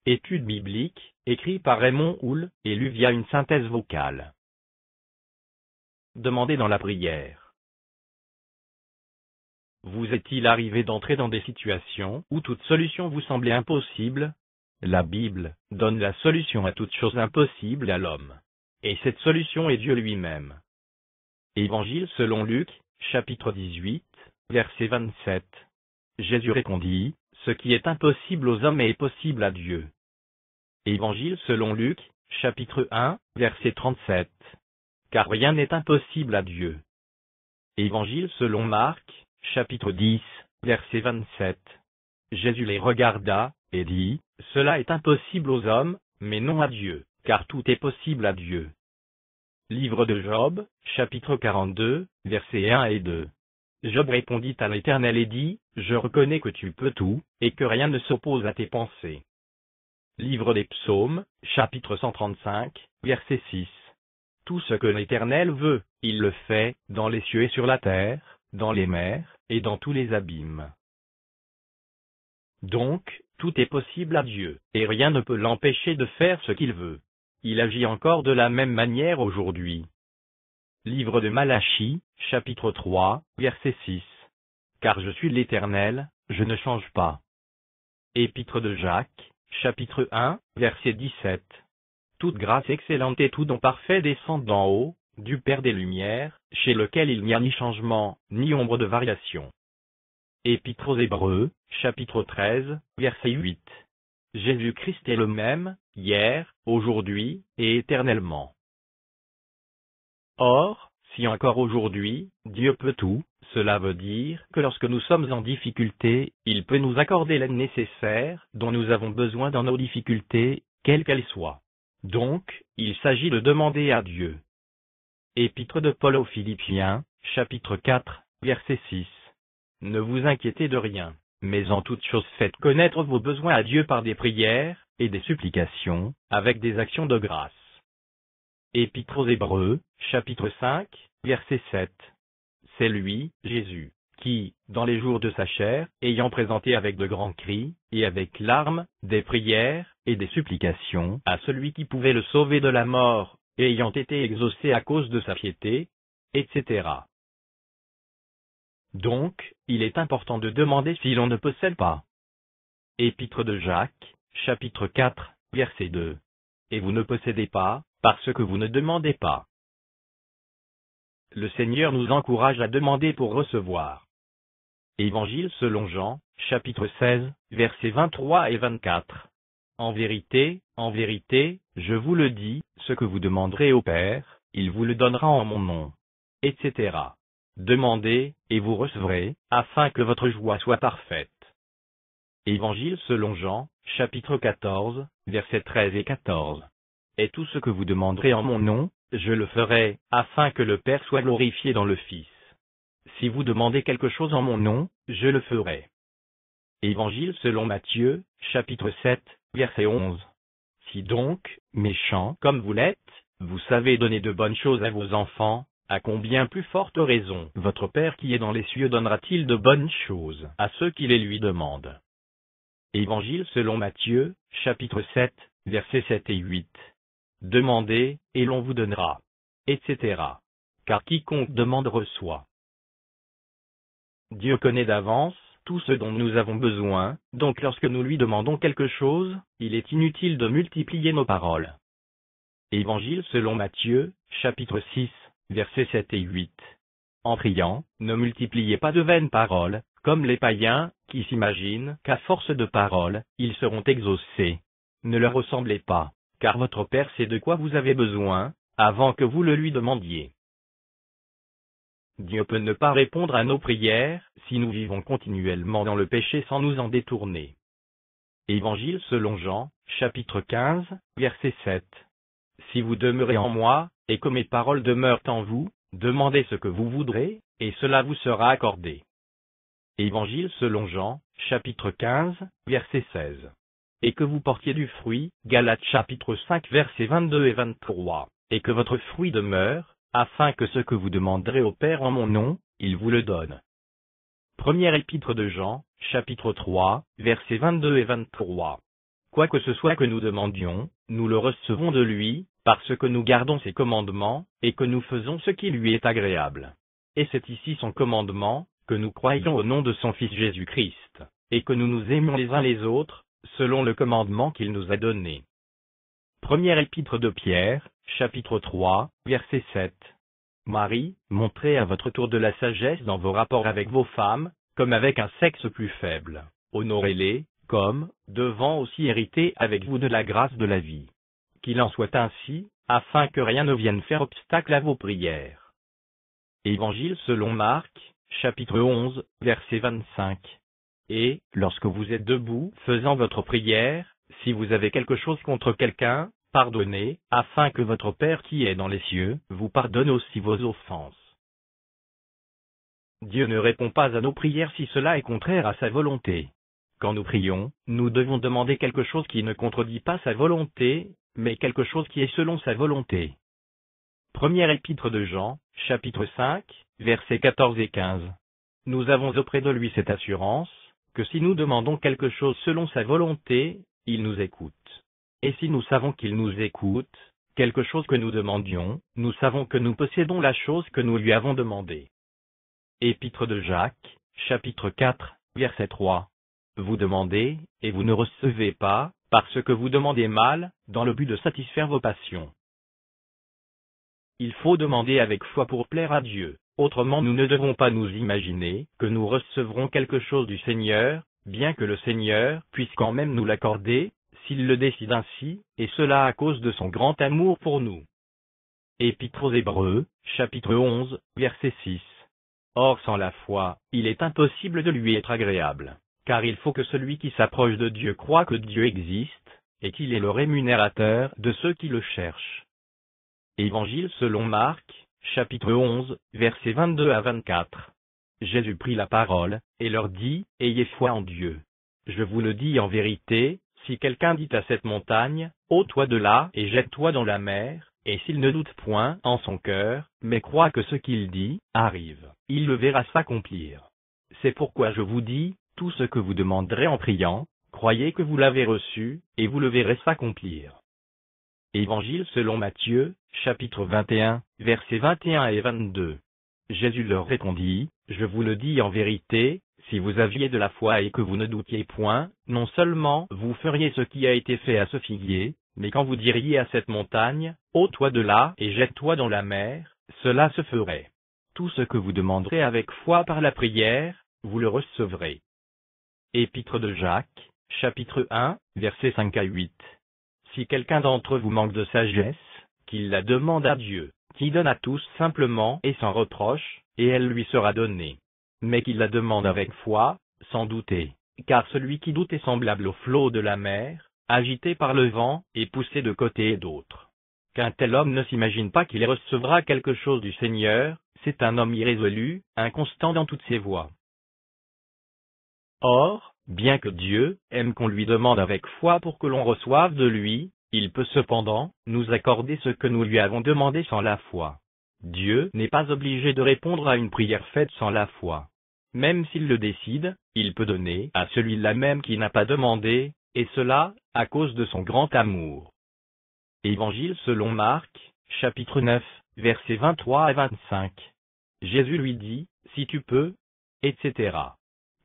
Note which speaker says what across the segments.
Speaker 1: Étude biblique, écrit par Raymond Houle, et lu via une synthèse vocale. Demandez dans la prière. Vous est-il arrivé d'entrer dans des situations où toute solution vous semblait impossible? La Bible donne la solution à toute chose impossible à l'homme. Et cette solution est Dieu lui-même. Évangile selon Luc, chapitre 18, verset 27. Jésus répondit, « Ce qui est impossible aux hommes est possible à Dieu. » Évangile selon Luc, chapitre 1, verset 37. Car rien n'est impossible à Dieu. Évangile selon Marc, chapitre 10, verset 27. Jésus les regarda, et dit, « Cela est impossible aux hommes, mais non à Dieu, car tout est possible à Dieu. » Livre de Job, chapitre 42, versets 1 et 2. Job répondit à l'Éternel et dit, « Je reconnais que tu peux tout, et que rien ne s'oppose à tes pensées. » Livre des Psaumes, chapitre 135, verset 6. Tout ce que l'Éternel veut, il le fait, dans les cieux et sur la terre, dans les mers, et dans tous les abîmes. Donc, tout est possible à Dieu, et rien ne peut l'empêcher de faire ce qu'il veut. Il agit encore de la même manière aujourd'hui. Livre de Malachie, chapitre 3, verset 6. Car je suis l'Éternel, je ne change pas. Épître de Jacques, chapitre 1, verset 17. Toute grâce excellente et tout don parfait descend d'en haut, du Père des Lumières, chez lequel il n'y a ni changement, ni ombre de variation. Épître aux Hébreux, chapitre 13, verset 8. Jésus-Christ est le même, hier, aujourd'hui, et éternellement. Or, si encore aujourd'hui, Dieu peut tout, cela veut dire que lorsque nous sommes en difficulté, il peut nous accorder l'aide nécessaire dont nous avons besoin dans nos difficultés, quelles qu'elles soient. Donc, il s'agit de demander à Dieu. Épître de Paul aux Philippiens, chapitre 4, verset 6. Ne vous inquiétez de rien, mais en toute chose faites connaître vos besoins à Dieu par des prières et des supplications, avec des actions de grâce. Épître aux Hébreux, chapitre 5, verset 7. C'est lui, Jésus, qui, dans les jours de sa chair, ayant présenté avec de grands cris, et avec larmes, des prières et des supplications à celui qui pouvait le sauver de la mort, ayant été exaucé à cause de sa piété, etc. Donc, il est important de demander si l'on ne possède pas. Épître de Jacques, chapitre 4, verset 2. Et vous ne possédez pas, parce que vous ne demandez pas. Le Seigneur nous encourage à demander pour recevoir. Évangile selon Jean, chapitre 16, versets 23 et 24. En vérité, je vous le dis, ce que vous demanderez au Père, il vous le donnera en mon nom. Etc. Demandez, et vous recevrez, afin que votre joie soit parfaite. Évangile selon Jean, chapitre 14, versets 13 et 14. Et tout ce que vous demanderez en mon nom, je le ferai, afin que le Père soit glorifié dans le Fils. Si vous demandez quelque chose en mon nom, je le ferai. Évangile selon Matthieu, chapitre 7, verset 11. Si donc, méchants comme vous l'êtes, vous savez donner de bonnes choses à vos enfants, à combien plus forte raison votre Père qui est dans les cieux donnera-t-il de bonnes choses à ceux qui les lui demandent. Évangile selon Matthieu, chapitre 7, versets 7 et 8. Demandez, et l'on vous donnera. Etc. Car quiconque demande reçoit. Dieu connaît d'avance tout ce dont nous avons besoin, donc lorsque nous lui demandons quelque chose, il est inutile de multiplier nos paroles. Évangile selon Matthieu, chapitre 6, versets 7 et 8. En priant, ne multipliez pas de vaines paroles, comme les païens, qui s'imaginent qu'à force de paroles, ils seront exaucés. Ne leur ressemblez pas, car votre Père sait de quoi vous avez besoin, avant que vous le lui demandiez. Dieu peut ne pas répondre à nos prières, si nous vivons continuellement dans le péché sans nous en détourner. Évangile selon Jean, chapitre 15, verset 7. Si vous demeurez en moi, et que mes paroles demeurent en vous, demandez ce que vous voudrez, et cela vous sera accordé. Évangile selon Jean, chapitre 15, verset 16. Et que vous portiez du fruit, Galates chapitre 5 versets 22 et 23, et que votre fruit demeure, afin que ce que vous demanderez au Père en mon nom, il vous le donne. Première épître de Jean, chapitre 3, versets 22 et 23. quoi que ce soit que nous demandions, nous le recevons de lui, parce que nous gardons ses commandements, et que nous faisons ce qui lui est agréable. Et c'est ici son commandement, que nous croyions au nom de son Fils Jésus-Christ, et que nous nous aimions les uns les autres, selon le commandement qu'il nous a donné. Première épître de Pierre, chapitre 3, verset 7. Marie, montrez à votre tour de la sagesse dans vos rapports avec vos femmes, comme avec un sexe plus faible. Honorez-les, comme, devant aussi hériter avec vous de la grâce de la vie. Qu'il en soit ainsi, afin que rien ne vienne faire obstacle à vos prières. Évangile selon Marc, chapitre 11, verset 25. Et, lorsque vous êtes debout, faisant votre prière, si vous avez quelque chose contre quelqu'un, pardonnez, afin que votre Père qui est dans les cieux vous pardonne aussi vos offenses. Dieu ne répond pas à nos prières si cela est contraire à sa volonté. Quand nous prions, nous devons demander quelque chose qui ne contredit pas sa volonté, mais quelque chose qui est selon sa volonté. Première épître de Jean, chapitre 5, versets 14 et 15. Nous avons auprès de lui cette assurance, que si nous demandons quelque chose selon sa volonté, il nous écoute. Et si nous savons qu'il nous écoute, quelque chose que nous demandions, nous savons que nous possédons la chose que nous lui avons demandée. Épître de Jacques, chapitre 4, verset 3. Vous demandez, et vous ne recevez pas, parce que vous demandez mal, dans le but de satisfaire vos passions. Il faut demander avec foi pour plaire à Dieu, autrement nous ne devons pas nous imaginer que nous recevrons quelque chose du Seigneur, bien que le Seigneur puisse quand même nous l'accorder, s'il le décide ainsi, et cela à cause de son grand amour pour nous. Épître aux Hébreux, chapitre 11, verset 6. Or sans la foi, il est impossible de lui être agréable, car il faut que celui qui s'approche de Dieu croie que Dieu existe, et qu'il est le rémunérateur de ceux qui le cherchent. Évangile selon Marc, chapitre 11, versets 22 à 24. Jésus prit la parole, et leur dit, « Ayez foi en Dieu. Je vous le dis en vérité, si quelqu'un dit à cette montagne, ôte-toi de là et jette-toi dans la mer, et s'il ne doute point en son cœur, mais croit que ce qu'il dit arrive, il le verra s'accomplir. C'est pourquoi je vous dis, tout ce que vous demanderez en priant, croyez que vous l'avez reçu, et vous le verrez s'accomplir. » Évangile selon Matthieu, chapitre 21, versets 21 et 22. Jésus leur répondit, « Je vous le dis en vérité, si vous aviez de la foi et que vous ne doutiez point, non seulement vous feriez ce qui a été fait à ce figuier, mais quand vous diriez à cette montagne, ôte-toi de là et jette-toi dans la mer, cela se ferait. Tout ce que vous demanderez avec foi par la prière, vous le recevrez. » Épître de Jacques, chapitre 1, versets 5 à 8. Si quelqu'un d'entre vous manque de sagesse, qu'il la demande à Dieu, qui donne à tous simplement et sans reproche, et elle lui sera donnée. Mais qu'il la demande avec foi, sans douter, car celui qui doute est semblable au flot de la mer, agité par le vent et poussé de côté et d'autre. Qu'un tel homme ne s'imagine pas qu'il recevra quelque chose du Seigneur, c'est un homme irrésolu, inconstant dans toutes ses voies. Or, bien que Dieu aime qu'on lui demande avec foi pour que l'on reçoive de lui, il peut cependant nous accorder ce que nous lui avons demandé sans la foi. Dieu n'est pas obligé de répondre à une prière faite sans la foi. Même s'il le décide, il peut donner à celui-là même qui n'a pas demandé, et cela, à cause de son grand amour. Évangile selon Marc, chapitre 9, versets 23 à 25. Jésus lui dit, « Si tu peux, etc.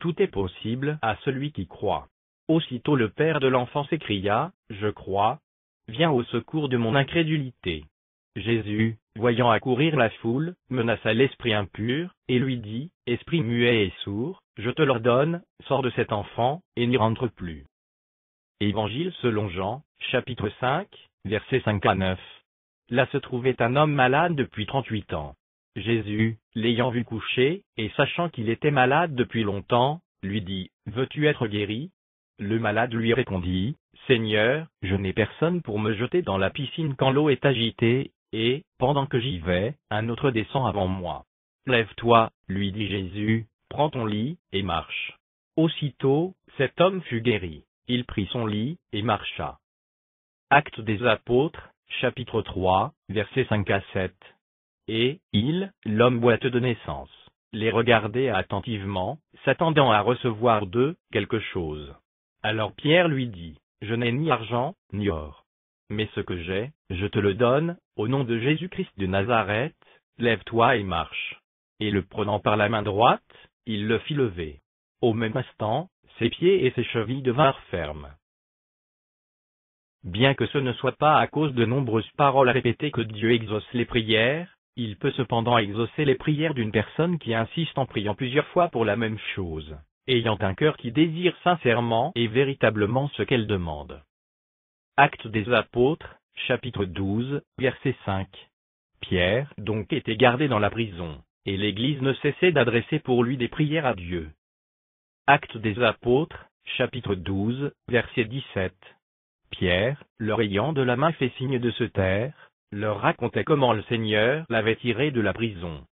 Speaker 1: Tout est possible à celui qui croit. » Aussitôt le père de l'enfant s'écria, « Je crois. Viens au secours de mon incrédulité. » Jésus, voyant accourir la foule, menaça l'esprit impur, et lui dit, « Esprit muet et sourd, je te l'ordonne, sors de cet enfant, et n'y rentre plus. » Évangile selon Jean, chapitre 5, versets 5 à 9. Là se trouvait un homme malade depuis 38 ans. Jésus, l'ayant vu coucher, et sachant qu'il était malade depuis longtemps, lui dit, « Veux-tu être guéri ?» Le malade lui répondit, « Seigneur, je n'ai personne pour me jeter dans la piscine quand l'eau est agitée, et, pendant que j'y vais, un autre descend avant moi. » « Lève-toi, lui dit Jésus, prends ton lit, et marche. » Aussitôt, cet homme fut guéri. Il prit son lit, et marcha. Actes des Apôtres, chapitre 3, versets 5 à 7. Et, l'homme boiteux de naissance, les regardait attentivement, s'attendant à recevoir d'eux quelque chose. Alors Pierre lui dit, je n'ai ni argent, ni or. Mais ce que j'ai, je te le donne, au nom de Jésus-Christ de Nazareth, lève-toi et marche. Et le prenant par la main droite, il le fit lever. Au même instant, ses pieds et ses chevilles devinrent fermes. Bien que ce ne soit pas à cause de nombreuses paroles répétées que Dieu exauce les prières, il peut cependant exaucer les prières d'une personne qui insiste en priant plusieurs fois pour la même chose, ayant un cœur qui désire sincèrement et véritablement ce qu'elle demande. Actes des Apôtres, chapitre 12, verset 5. Pierre donc était gardé dans la prison, et l'Église ne cessait d'adresser pour lui des prières à Dieu. Actes des Apôtres, chapitre 12, verset 17. Pierre, leur ayant de la main fait signe de se taire, leur racontait comment le Seigneur l'avait tiré de la prison,